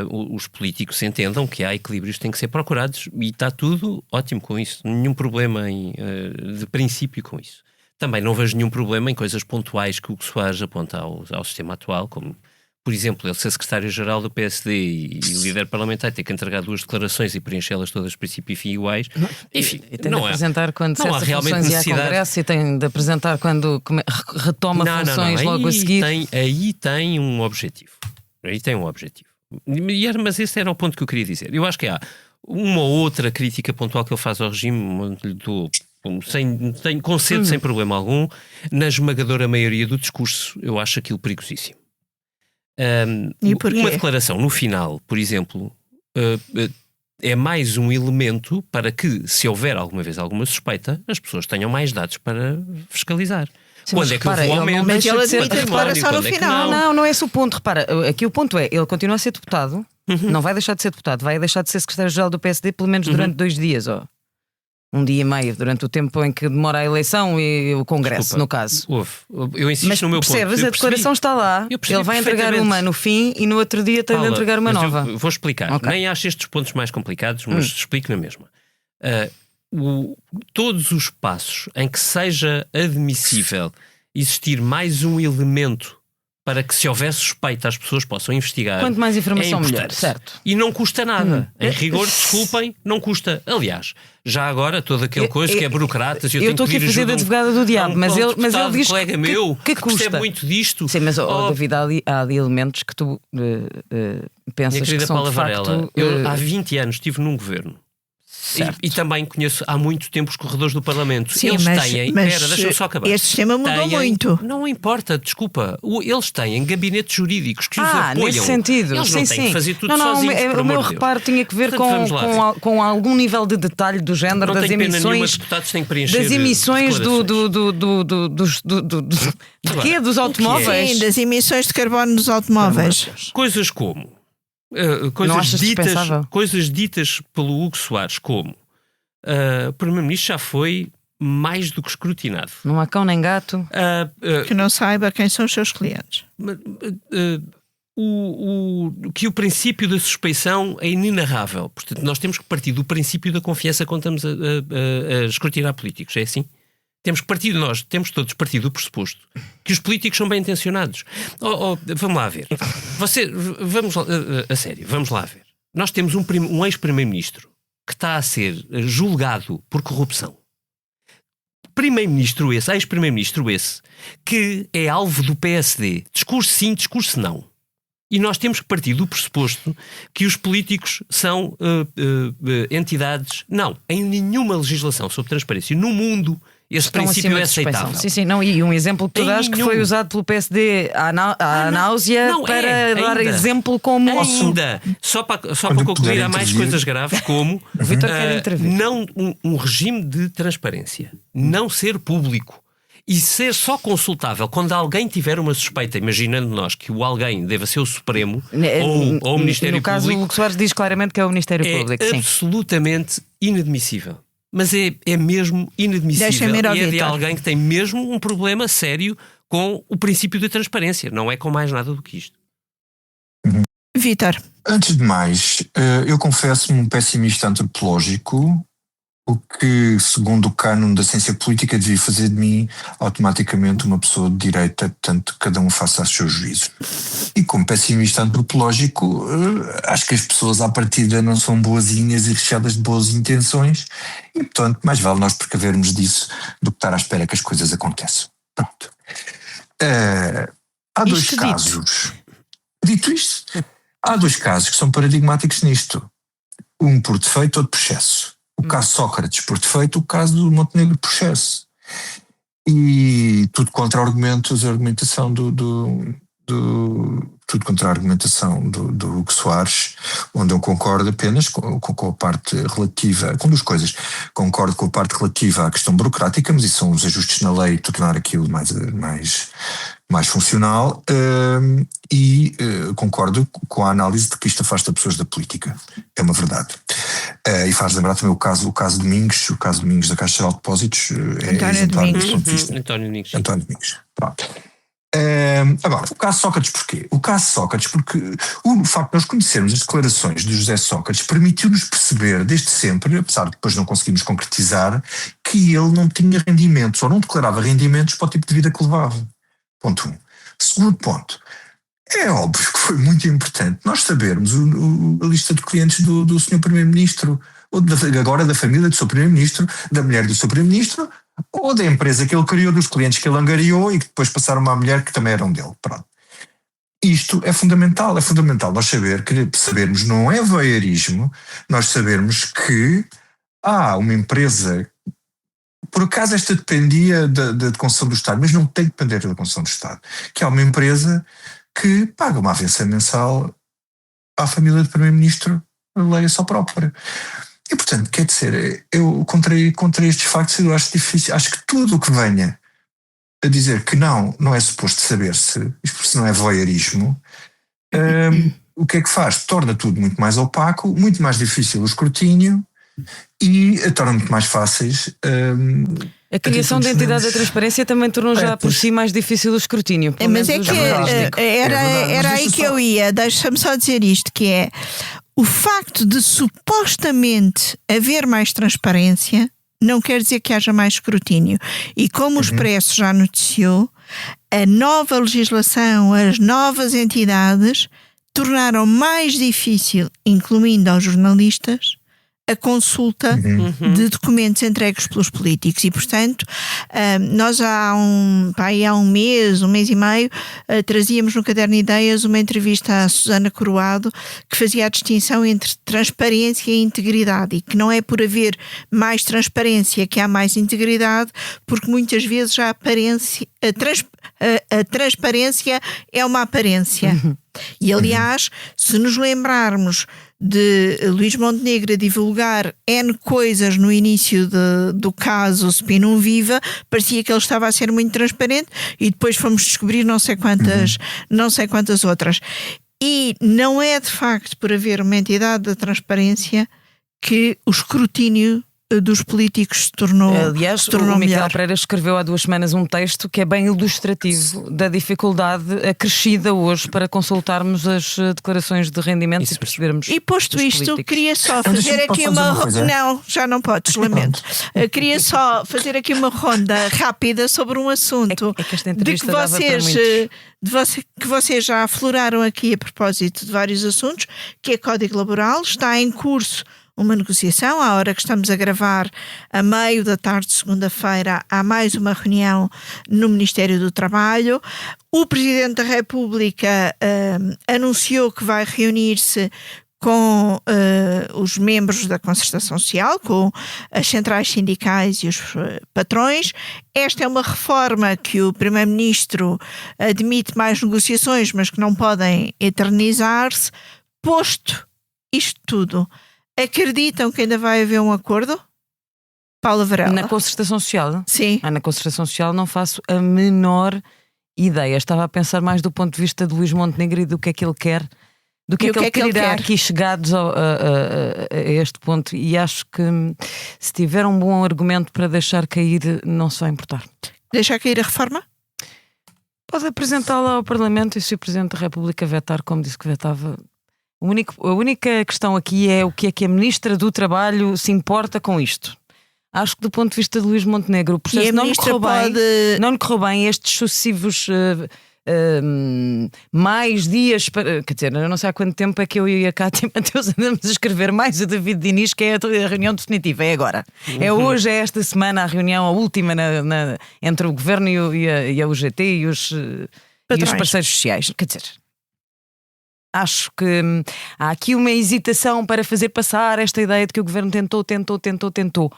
os políticos entendam que há equilíbrios que têm que ser procurados e está tudo ótimo com isso. Nenhum problema de princípio com isso. Também não vejo nenhum problema em coisas pontuais que o Hugo Soares aponta ao sistema atual, como, por exemplo, ele ser secretário-geral do PSD e líder parlamentar ter que entregar 2 declarações e preenchê-las todas de princípio e fim iguais. Enfim, e tem de apresentar quando cessa realmente funções necessidade. E ao Congresso, e tem de apresentar quando retoma funções logo a seguir. Aí tem um objetivo. Mas esse era o ponto que eu queria dizer. Eu acho que há uma ou outra crítica pontual que ele faz ao regime, onde lhe dou concedo sem problema algum. Na esmagadora maioria do discurso, eu acho aquilo perigosíssimo. Uma declaração no final, por exemplo, é mais um elemento para que, se houver alguma vez alguma suspeita, as pessoas tenham mais dados para fiscalizar. Sim, quando é que houve o aumento? Mas ele admite a declaração no final. Não é esse o ponto. Repara, aqui o ponto é, ele continua a ser deputado, não vai deixar de ser deputado, vai deixar de ser secretário-geral do PSD pelo menos durante 2 dias, ó. 1 dia e meio, durante o tempo em que demora a eleição e o Congresso, no caso. Eu insisto mas no meu percebes, ponto. a declaração está lá, ele vai entregar uma no fim e no outro dia tem de entregar uma nova. Vou explicar. Okay. Nem acho estes pontos mais complicados, mas explico na mesma. Todos os passos em que seja admissível existir mais um elemento para que, se houver suspeita, as pessoas possam investigar. Quanto mais informação, melhor, certo? E não custa nada. Em rigor, desculpem, não custa. Aliás, já agora, todo aquele coisa que é burocratas, eu estou aqui a fazer de advogada do diabo, mas ele diz colega meu que custa. Percebe muito disto. Sim, mas David, há de elementos que tu pensas que são Paula de facto... Varela, eu há 20 anos estive num governo. E também conheço há muito tempo os corredores do Parlamento. Sim, eles mas têm. Deixa-me só acabar. Este sistema mudou muito. Não importa, desculpa. Eles têm gabinetes jurídicos que os apoiam. Nesse sentido. Eles não têm que fazer tudo sozinhos. O meu reparo tinha que ver com algum nível de detalhe do género das emissões. Das emissões dos automóveis. Sim, das emissões de carbono dos automóveis. Coisas como. Coisas ditas pelo Hugo Soares, como o Primeiro-Ministro já foi mais do que escrutinado. Não há cão nem gato que não saiba quem são os seus clientes. Que o princípio da suspeição é inenarrável. Portanto, nós temos que partir do princípio da confiança quando estamos a escrutinar políticos. É assim? Temos todos partido do pressuposto que os políticos são bem intencionados. Vamos lá ver. A sério, vamos lá ver. Nós temos um ex-primeiro-ministro que está a ser julgado por corrupção. Ex-primeiro-ministro esse, que é alvo do PSD. Discurso sim, discurso não. E nós temos que partir do pressuposto que os políticos são entidades... Não, em nenhuma legislação sobre transparência no mundo esse princípio é aceitável. Sim, não. E um exemplo que tu dás que foi usado pelo PSD à náusea para dar exemplo como... Ainda. Só para concluir, há mais coisas graves como não um regime de transparência. Não ser público. E ser só consultável quando alguém tiver uma suspeita, imaginando nós que o alguém deva ser o Supremo ou o Ministério Público. No caso, o Hugo Soares diz claramente que é o Ministério Público. É absolutamente inadmissível. Mas é mesmo inadmissível. E é de alguém que tem mesmo um problema sério com o princípio da transparência. Não é com mais nada do que isto. Vítor. Antes de mais, eu confesso-me um pessimista antropológico, o que, segundo o cânone da ciência política, devia fazer de mim automaticamente uma pessoa de direita, portanto, cada um faça os seus juízos. E como pessimista antropológico, acho que as pessoas à partida não são boazinhas e recheadas de boas intenções e, portanto, mais vale nós precavermos disso do que estar à espera que as coisas aconteçam. Pronto. Há dois casos. Dito isto, há 2 casos que são paradigmáticos nisto. Um por defeito, outro por excesso. O caso Sócrates por defeito, o caso do Montenegro por excesso. E tudo contra a argumentação tudo contra a argumentação do Hugo Soares, onde eu concordo apenas com a parte relativa, com 2 coisas. Concordo com a parte relativa à questão burocrática, mas isso são os ajustes na lei, tornar aquilo mais funcional, e concordo com a análise de que isto afasta pessoas da política. É uma verdade. E faz lembrar também o caso Domingos, da Caixa Geral de Depósitos, é exemplar do ponto de vista. António Domingos. António Domingos. Pronto. Agora, o caso Sócrates porquê? O caso Sócrates porque o facto de nós conhecermos as declarações de José Sócrates permitiu-nos perceber desde sempre, apesar de depois não conseguirmos concretizar, que ele não tinha rendimentos ou não declarava rendimentos para o tipo de vida que levava. Ponto 1. Segundo ponto, é óbvio que foi muito importante nós sabermos a lista de clientes do Sr. Primeiro-Ministro, ou agora da família do Sr. Primeiro-Ministro, da mulher do Sr. Primeiro-Ministro, ou da empresa que ele criou, dos clientes que ele angariou e que depois passaram a uma mulher que também eram dele. Pronto. Isto é fundamental nós sabermos, não é voyeurismo, nós sabermos que há uma empresa, por acaso esta dependia da concessão do Estado, mas não tem que depender da concessão do Estado, que há uma empresa que paga uma avança mensal à família do Primeiro-Ministro, leia só própria. E, portanto, quer dizer, eu contra estes factos eu acho difícil, acho que tudo o que venha a dizer que não é suposto saber-se, isto não é voyeurismo, o que é que faz? Torna tudo muito mais opaco, muito mais difícil o escrutínio e torna muito mais fáceis. A criação da entidade da transparência também tornou já por si mais difícil o escrutínio. Mas é que era aí que eu ia, deixa-me só dizer isto, que é o facto de supostamente haver mais transparência não quer dizer que haja mais escrutínio. E como o Expresso já noticiou, a nova legislação, as novas entidades tornaram mais difícil, incluindo aos jornalistas, a consulta de documentos entregues pelos políticos e, portanto, nós há um mês e meio, trazíamos no Caderno de Ideias uma entrevista à Susana Coroado que fazia a distinção entre transparência e integridade e que não é por haver mais transparência que há mais integridade, porque muitas vezes a transparência é uma aparência. E, aliás, se nos lembrarmos de Luís Montenegro a divulgar N coisas no início do caso Spinum Viva, parecia que ele estava a ser muito transparente e depois fomos descobrir não sei quantas outras. E não é de facto por haver uma entidade da transparência que o escrutínio dos políticos se tornou. Aliás, o Miguel Pereira escreveu há 2 semanas um texto que é bem ilustrativo da dificuldade acrescida hoje para consultarmos as declarações de rendimentos e percebermos. E posto isto, políticos. Queria só fazer aqui uma não, já não podes, lamento. Queria só fazer aqui uma ronda rápida sobre um assunto é que esta entrevista dava para muitos. que vocês já afloraram aqui a propósito de vários assuntos, que é Código Laboral. Está em curso uma negociação, à hora que estamos a gravar, a meio da tarde de segunda-feira, há mais uma reunião no Ministério do Trabalho. O Presidente da República anunciou que vai reunir-se com os membros da Concertação Social, com as centrais sindicais e os patrões. Esta é uma reforma que o Primeiro-Ministro admite mais negociações, mas que não podem eternizar-se. Posto isto tudo, acreditam que ainda vai haver um acordo? Paula Varela. Na Concertação Social? Sim. Na Concertação Social não faço a menor ideia. Estava a pensar mais do ponto de vista de Luís Montenegro e do que é que ele quer, do que é que ele quer aqui chegados a este ponto. E acho que se tiver um bom argumento para deixar cair, não se vai importar. Deixar cair a reforma? Pode apresentá-la ao Parlamento e se o Presidente da República vetar, como disse que vetava. A única questão aqui é o que é que a Ministra do Trabalho se importa com isto. Acho que do ponto de vista de Luís Montenegro o processo não lhe correu bem estes sucessivos mais dias para, quer dizer, eu não sei há quanto tempo é que eu e a Cátia Mateus andamos a escrever mais o David Diniz, que é a reunião definitiva, é agora. É hoje, é esta semana a reunião, a última entre o Governo e a UGT e os parceiros sociais. Quer dizer, acho que há aqui uma hesitação para fazer passar esta ideia de que o Governo tentou.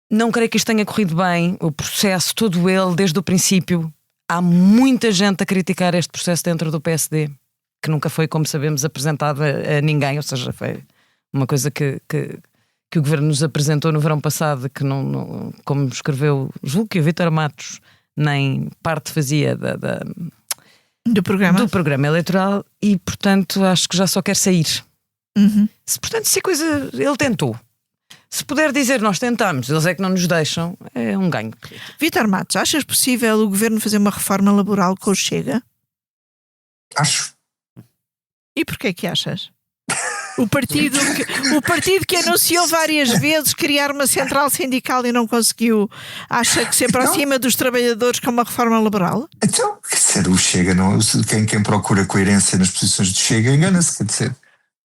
Não creio que isto tenha corrido bem, o processo, todo ele, desde o princípio. Há muita gente a criticar este processo dentro do PSD, que nunca foi, como sabemos, apresentado a ninguém, ou seja, foi uma coisa que o Governo nos apresentou no verão passado, que não como escreveu, julgo que o Vítor Matos nem parte fazia do programa eleitoral e, portanto, acho que já só quer sair. Se a coisa ele tentou. Se puder dizer nós tentamos, eles é que não nos deixam, é um ganho político. Vítor Matos, achas possível o governo fazer uma reforma laboral com o Chega? Acho. E porquê que achas? O partido que anunciou várias vezes criar uma central sindical e não conseguiu, acha que se aproxima dos trabalhadores com uma reforma laboral? Então, quer dizer, o Chega, não, quem procura coerência nas posições do Chega engana-se, quer dizer,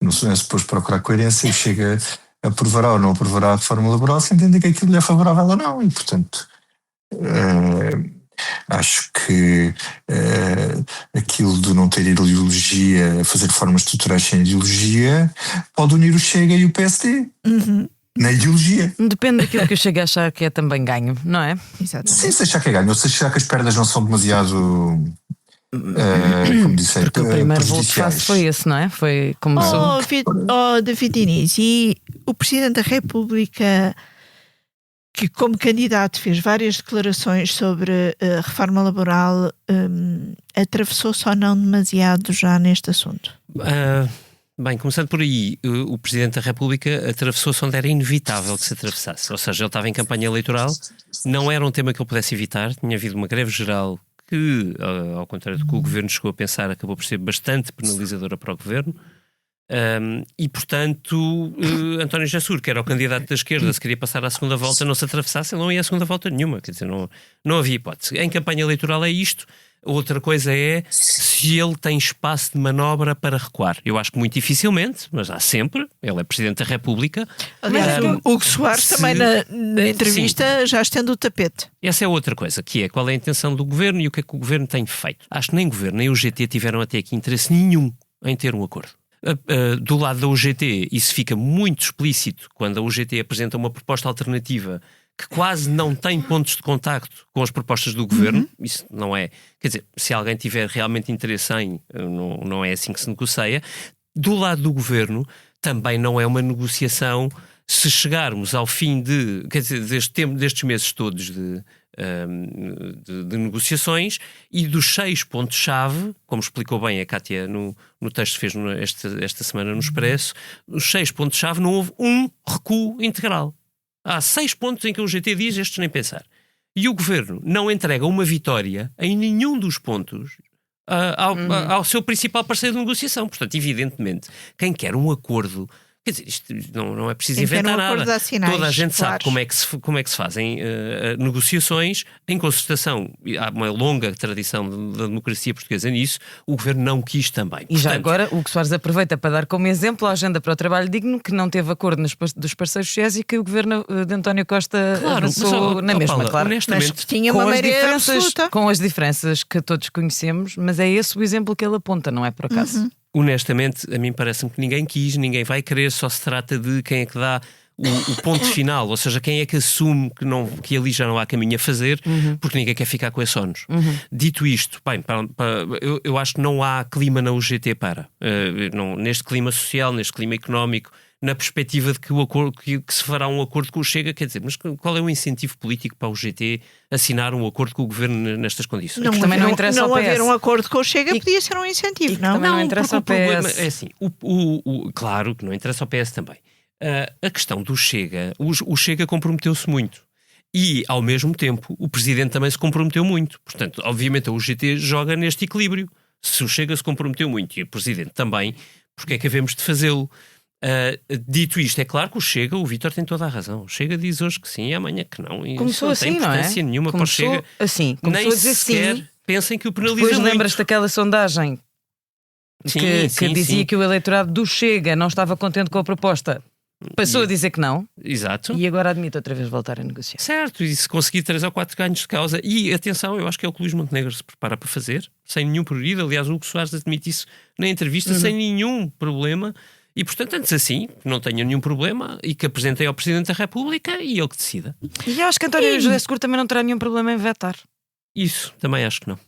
não é suposto procurar coerência, o Chega aprovará ou não aprovará a reforma laboral sem entender que aquilo lhe é favorável ou não, e portanto acho que aquilo de não ter ideologia, fazer reformas estruturais sem ideologia, pode unir o Chega e o PSD. Na ideologia. Depende daquilo que o Chega a achar que é também ganho, não é? Exatamente. Sim, se achar que é ganho, ou se achar que as perdas não são demasiado como disseste, porque o primeiro voo de face foi esse, não é? Foi como David Diniz, e o Presidente da República, que como candidato fez várias declarações sobre a reforma laboral, atravessou-se ou não demasiado já neste assunto? Bem, começando por aí, o Presidente da República atravessou-se onde era inevitável que se atravessasse, ou seja, ele estava em campanha eleitoral, não era um tema que ele pudesse evitar, tinha havido uma greve geral que, ao contrário do que o Governo chegou a pensar, acabou por ser bastante penalizadora para o Governo. E portanto António José Seguro, que era o candidato da esquerda, se queria passar à segunda volta, não se atravessasse, ele não ia à segunda volta nenhuma, quer dizer, não havia hipótese. Em campanha eleitoral é isto. Outra coisa é se ele tem espaço de manobra para recuar. Eu acho que muito dificilmente, mas há sempre. Ele é Presidente da República. Aliás, o Hugo Soares também na entrevista já estende o tapete. Essa é outra coisa, que é qual é a intenção do Governo e o que é que o Governo tem feito. Acho que nem o Governo nem o UGT tiveram até aqui interesse nenhum em ter um acordo. Do lado da UGT, isso fica muito explícito quando a UGT apresenta uma proposta alternativa que quase não tem pontos de contacto com as propostas do Governo. Isso não é... Quer dizer, se alguém tiver realmente interesse em... Não é assim que se negocia. Do lado do Governo, também não é uma negociação. Se chegarmos ao fim de... Quer dizer, destes meses todos de negociações e dos 6 pontos-chave, como explicou bem a Cátia no texto que fez esta semana no Expresso, os 6 pontos-chave não houve um recuo integral. Há 6 pontos em que o GT diz estes nem pensar. E o Governo não entrega uma vitória em nenhum dos pontos ao seu principal parceiro de negociação. Portanto, evidentemente, quem quer um acordo... Quer dizer, isto não é preciso inventar nada. Toda a gente sabe como é que se fazem negociações em concertação. Há uma longa tradição da democracia portuguesa nisso. O Governo não quis também. E já agora o Hugo Soares aproveita para dar como exemplo a Agenda para o Trabalho Digno, que não teve acordo dos parceiros sociais e que o Governo de António Costa avançou na mesma. Claro, honestamente, mas tinha uma maioria absoluta. Com as diferenças que todos conhecemos, mas é esse o exemplo que ele aponta, não é por acaso? Honestamente, a mim parece-me que ninguém quis, ninguém vai querer, só se trata de quem é que dá o ponto final, ou seja, quem é que assume que ali já não há caminho a fazer, porque ninguém quer ficar com esses ónus. Dito isto, bem, eu acho que não há clima na UGT neste clima social, neste clima económico, na perspectiva de que se fará um acordo com o Chega, quer dizer, mas qual é o incentivo político para o UGT assinar um acordo com o Governo nestas condições? Também não interessa ao PS. Haver um acordo com o Chega podia ser um incentivo, não? Também não interessa ao PS. Problema é assim, claro que não interessa ao PS também. A questão do Chega, o Chega comprometeu-se muito. E, ao mesmo tempo, o Presidente também se comprometeu muito. Portanto, obviamente, a UGT joga neste equilíbrio. Se o Chega se comprometeu muito e o Presidente também, porque é que havemos de fazê-lo? Dito isto, é claro que o Vítor tem toda a razão. O Chega diz hoje que sim e amanhã que não. E começou não assim, tem importância nenhuma para o Chega. Assim, nem a dizer sequer sim. Pensem que o penaliza Depois muito. lembras-te daquela sondagem que dizia que o eleitorado do Chega não estava contente com a proposta. Passou a dizer que não. Exato. E agora admite outra vez voltar a negociar. Certo, e se conseguir 3 ou 4 ganhos de causa. E atenção, eu acho que é o que o Luís Montenegro se prepara para fazer, sem nenhum prurido. Aliás, o Hugo Soares admite isso na entrevista, sem nenhum problema. E portanto, antes assim, não tenha nenhum problema e que apresentei ao Presidente da República e ele que decida. E eu acho que António José Seguro também não terá nenhum problema em vetar. Isso, também acho que não.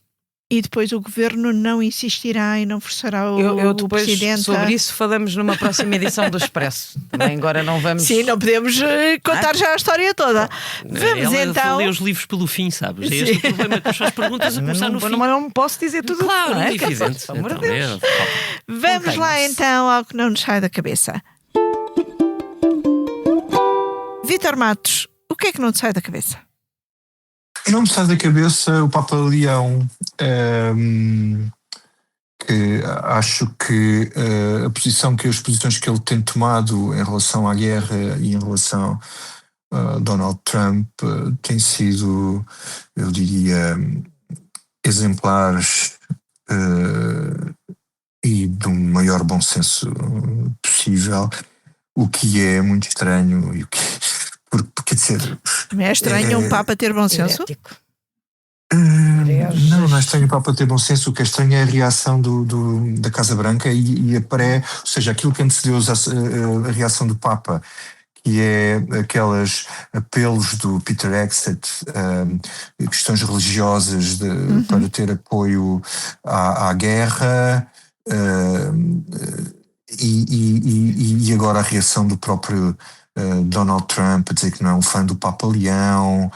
E depois o Governo não insistirá e não forçará eu depois, o Presidente. Sobre isso falamos numa próxima edição do Expresso. Também agora não vamos... Sim, não podemos contar já a história toda. Vamos então... Lê os livros pelo fim, sabes? É este o problema com as suas perguntas a começar no fim. Não posso dizer tudo. Claro, não é evidente. Vamos lá então ao que não nos sai da cabeça. Vítor Matos, o que é que não te sai da cabeça? Não me sai da cabeça o Papa Leão, que acho que as posições que ele tem tomado em relação à guerra e em relação a Donald Trump têm sido, eu diria, exemplares e do maior bom senso possível, o que é muito estranho e o que quer dizer, é estranho um Papa ter bom senso? Não é estranho o Papa ter bom senso. O que é estranho é a reação da Casa Branca e ou seja, aquilo que antecedeu a reação do Papa, que é aqueles apelos do Peter Hegseth, questões religiosas para ter apoio à guerra, e agora a reação do próprio Donald Trump a dizer que não é um fã do Papa Leão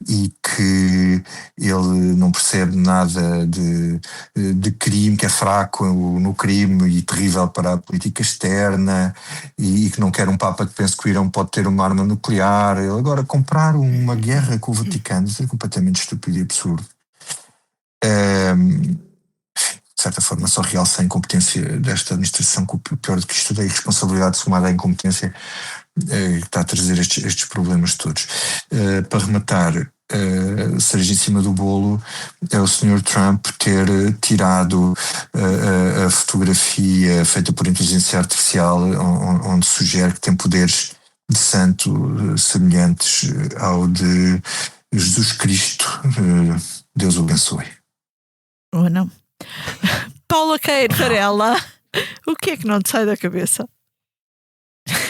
e que ele não percebe nada de crime, que é fraco no crime e terrível para a política externa, e que não quer um Papa que pense que o Irão pode ter uma arma nuclear. Ele agora comprar uma guerra com o Vaticano, isso é completamente estúpido e absurdo. De certa forma só realça a incompetência desta administração, que o pior do que isto é a irresponsabilidade somada à incompetência que está a trazer estes problemas todos. Para rematar, cereja em cima do bolo é o Sr. Trump ter tirado a fotografia feita por inteligência artificial, onde sugere que tem poderes de santo semelhantes ao de Jesus Cristo. Deus o abençoe. Ou não? Paula Queiro Varela, o que é que não te sai da cabeça?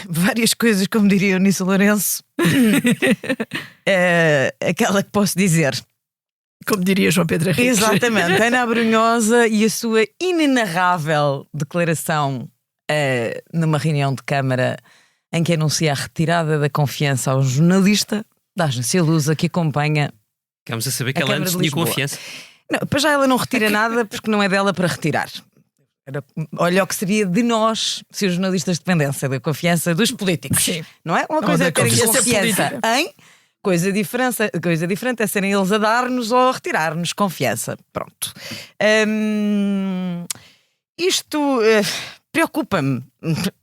Várias coisas, como diria o Nisso Lourenço. Aquela que posso dizer. Como diria João Pedro Henriques. Exatamente. Ana Brunhosa e a sua inenarrável declaração numa reunião de Câmara em que anuncia a retirada da confiança ao jornalista da Agência Lusa, que acompanha. Ficamos a saber que ela antes tinha confiança. Não, para já ela não retira nada porque não é dela para retirar. Olha o que seria de nós se os jornalistas dependessem da confiança dos políticos. Sim. Não é? Uma coisa é terem confiança em coisa diferente é serem eles a dar-nos ou a retirar-nos confiança. Pronto. Isto preocupa-me.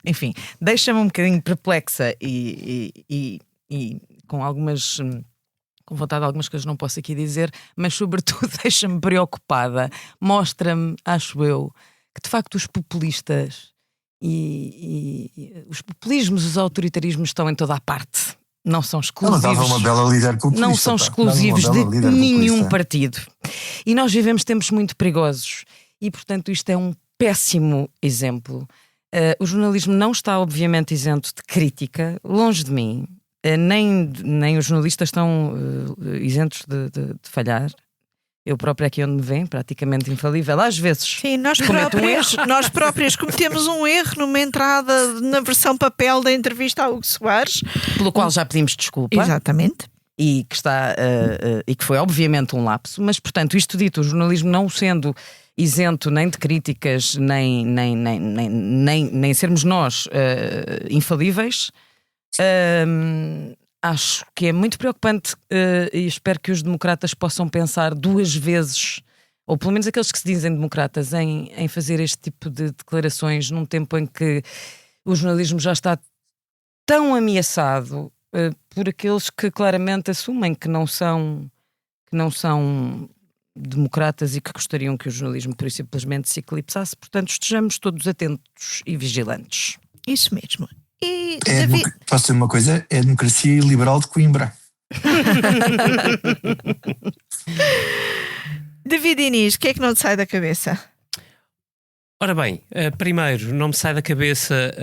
Enfim, deixa-me um bocadinho perplexa e com algumas. Com vontade de algumas coisas não posso aqui dizer, mas sobretudo deixa-me preocupada. Mostra-me, acho eu, que de facto os populistas e os populismos, os autoritarismos estão em toda a parte. Não são exclusivos. Ela dava uma bela líder populista. Não são exclusivos de nenhum partido. E nós vivemos tempos muito perigosos. E, portanto, isto é um péssimo exemplo. O jornalismo não está, obviamente, isento de crítica. Longe de mim. Nem os jornalistas estão isentos de falhar. Eu própria aqui onde me vem, praticamente infalível. Às vezes sim, nós próprios cometemos um erro numa entrada na versão papel da entrevista a Hugo Soares, pelo qual já pedimos desculpa. Exatamente. E que foi obviamente um lapso. Mas, portanto, isto dito, o jornalismo não sendo isento nem de críticas, nem sermos nós infalíveis, acho que é muito preocupante e espero que os democratas possam pensar duas vezes, ou pelo menos aqueles que se dizem democratas, em fazer este tipo de declarações num tempo em que o jornalismo já está tão ameaçado por aqueles que claramente assumem que não são democratas e que gostariam que o jornalismo por simplesmente se eclipsasse. Portanto, estejamos todos atentos e vigilantes. Isso mesmo. E posso dizer uma coisa? É a democracia liberal de Coimbra. David Inês, o que é que não te sai da cabeça? Ora bem, primeiro, não me sai da cabeça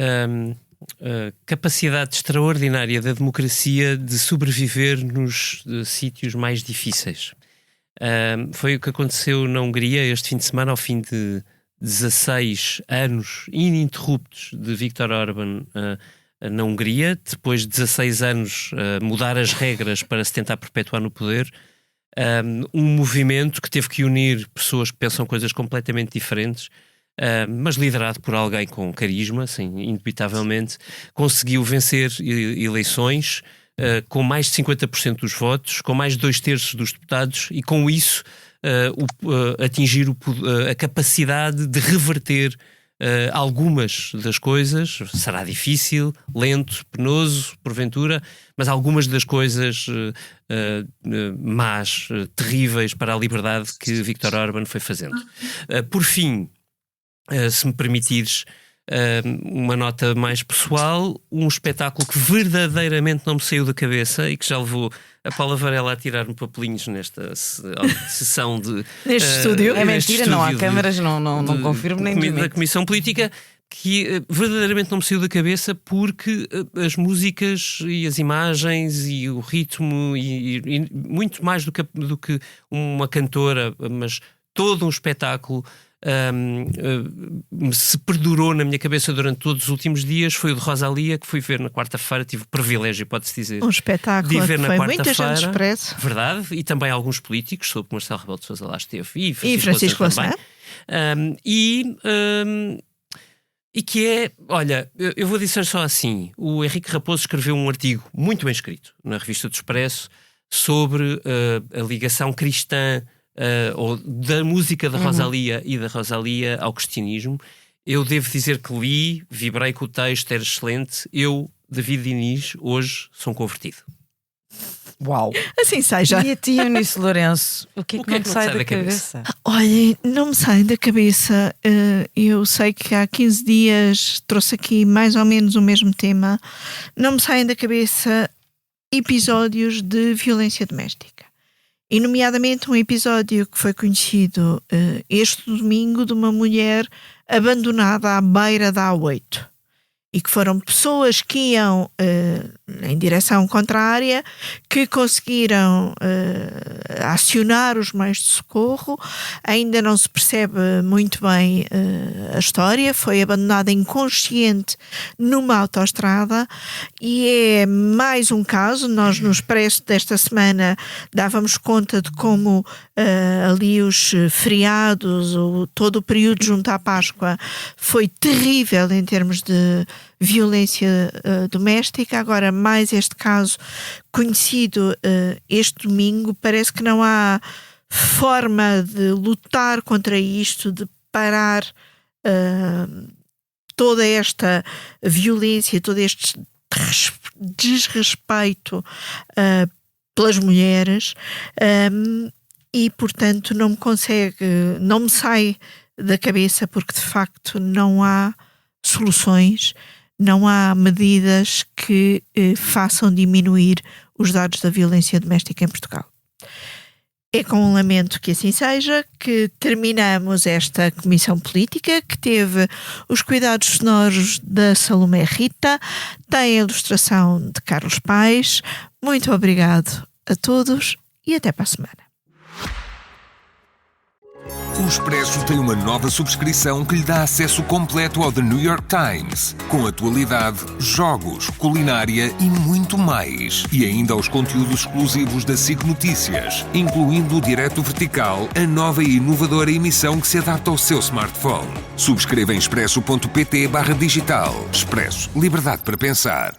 a capacidade extraordinária da democracia de sobreviver nos sítios mais difíceis. Foi o que aconteceu na Hungria este fim de semana, ao fim de 16 anos ininterruptos de Viktor Orbán na Hungria, depois de 16 anos mudar as regras para se tentar perpetuar no poder, um movimento que teve que unir pessoas que pensam coisas completamente diferentes, mas liderado por alguém com carisma, sim, indubitavelmente, conseguiu vencer eleições com mais de 50% dos votos, com mais de 2/3 dos deputados e com isso atingir a capacidade de reverter algumas das coisas. Será difícil, lento, penoso, porventura, mas algumas das coisas más, terríveis para a liberdade que Viktor Orbán foi fazendo. Por fim, se me permitires, uma nota mais pessoal, um espetáculo que verdadeiramente não me saiu da cabeça e que já levou a Paula Varela a tirar-me papelinhos nesta sessão de... Neste estúdio. É mentira, não há câmaras, não confirmo nem da Comissão Política, que verdadeiramente não me saiu da cabeça porque as músicas e as imagens e o ritmo e muito mais do que uma cantora, mas todo um espetáculo se perdurou na minha cabeça durante todos os últimos dias. Foi o de Rosalía, que fui ver na quarta-feira. Tive o privilégio, pode-se dizer, um espetáculo de ver na foi muita gente quarta-feira. expresso. Verdade, e também alguns políticos, soube que Marcelo Rebelo de Sousa lá esteve E Francisco Louçã. E que é, olha, eu vou dizer só assim, o Henrique Raposo escreveu um artigo muito bem escrito na revista do Expresso sobre a ligação cristã ou da música da Rosalía e da Rosalía ao cristianismo. Eu devo dizer que li, vibrei com o texto, era excelente. Eu, David Diniz, hoje sou um convertido. Uau! Assim seja. E a ti, Eunice Lourenço, o que é que não te sai da cabeça? Olhem, não me sai da cabeça. Eu sei que há 15 dias trouxe aqui mais ou menos o mesmo tema. Não me saem da cabeça episódios de violência doméstica. E nomeadamente um episódio que foi conhecido este domingo de uma mulher abandonada à beira da A8. E que foram pessoas que iam em direção contrária, que conseguiram acionar os meios de socorro. Ainda não se percebe muito bem a história. Foi abandonada inconsciente numa autoestrada e é mais um caso. Nós no Expresso desta semana dávamos conta de como ali os feriados, todo o período junto à Páscoa foi terrível em termos de violência doméstica. Agora mais este caso conhecido este domingo. Parece que não há forma de lutar contra isto, de parar toda esta violência, todo este desrespeito pelas mulheres, e portanto não me sai da cabeça, porque de facto não há soluções, não há medidas que façam diminuir os dados da violência doméstica em Portugal. É com um lamento que assim seja que terminamos esta comissão política, que teve os cuidados sonoros da Salomé Rita, tem a ilustração de Carlos Paes. Muito obrigado a todos e até para a semana. O Expresso tem uma nova subscrição que lhe dá acesso completo ao The New York Times, com atualidade, jogos, culinária e muito mais. E ainda aos conteúdos exclusivos da SIC Notícias, incluindo o Direto Vertical, a nova e inovadora emissão que se adapta ao seu smartphone. Subscreva em expresso.pt/digital. Expresso. Liberdade para pensar.